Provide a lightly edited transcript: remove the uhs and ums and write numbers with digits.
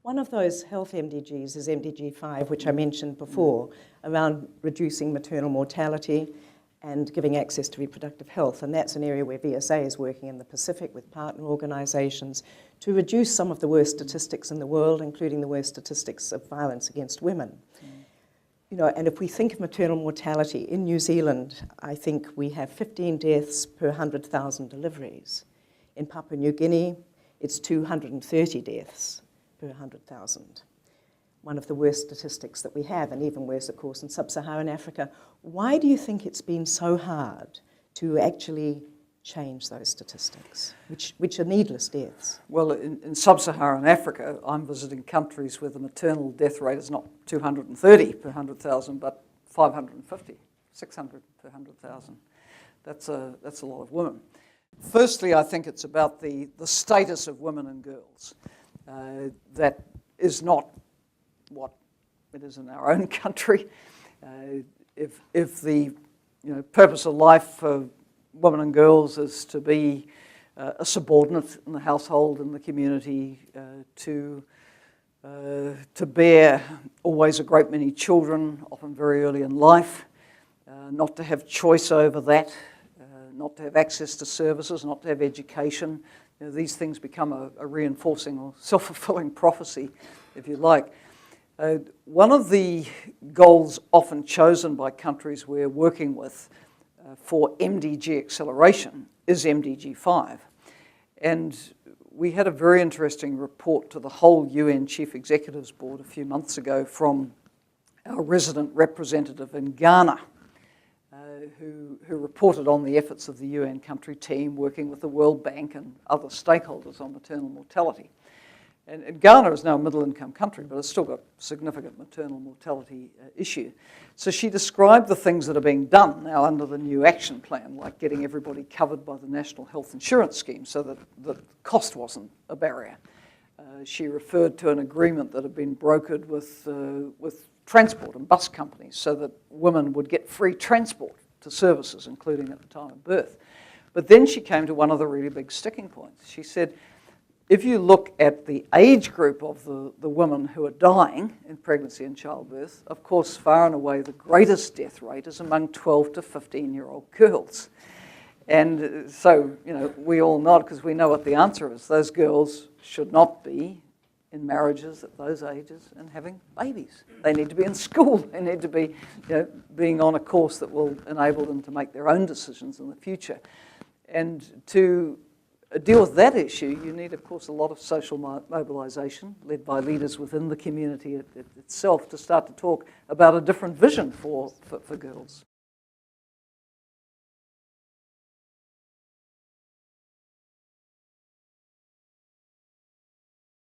One of those health MDGs is MDG 5, which I mentioned before, around reducing maternal mortality and giving access to reproductive health. And that's an area where VSA is working in the Pacific with partner organisations to reduce some of the worst statistics in the world, including the worst statistics of violence against women. You know, and if we think of maternal mortality, in New Zealand, I think we have 15 deaths per 100,000 deliveries. In Papua New Guinea, it's 230 deaths per 100,000. One of the worst statistics that we have, and even worse, of course, in sub-Saharan Africa. Why do you think it's been so hard to actually change those statistics, which are needless deaths? Well, in sub-Saharan Africa, I'm visiting countries where the maternal death rate is not 230 per 100,000, but 550, 600 per 100,000. That's a lot of women. Firstly, I think it's about the status of women and girls. That is not what it is in our own country. If the purpose of life for women and girls is to be a subordinate in the household and the community, to bear always a great many children, often very early in life, not to have choice over that, not to have access to services, not to have education. These things become a reinforcing or self-fulfilling prophecy, if you like. One of the goals often chosen by countries we're working with for MDG acceleration is MDG 5. And we had a very interesting report to the whole UN Chief Executives Board a few months ago from our resident representative in Ghana, who reported on the efforts of the UN country team working with the World Bank and other stakeholders on maternal mortality. And Ghana is now a middle-income country, but it's still got a significant maternal mortality issue. So she described the things that are being done now under the new action plan, like getting everybody covered by the National Health Insurance Scheme so that the cost wasn't a barrier. She referred to an agreement that had been brokered with transport and bus companies so that women would get free transport to services, including at the time of birth. But then she came to one of the really big sticking points. She said, if you look at the age group of the women who are dying in pregnancy and childbirth, of course, far and away the greatest death rate is among 12 to 15-year-old girls. And so, we all nod because we know what the answer is. Those girls should not be in marriages at those ages and having babies. They need to be in school. They need to be being on a course that will enable them to make their own decisions in the future. And to deal with that issue, you need, of course, a lot of social mobilisation led by leaders within the community itself to start to talk about a different vision for girls.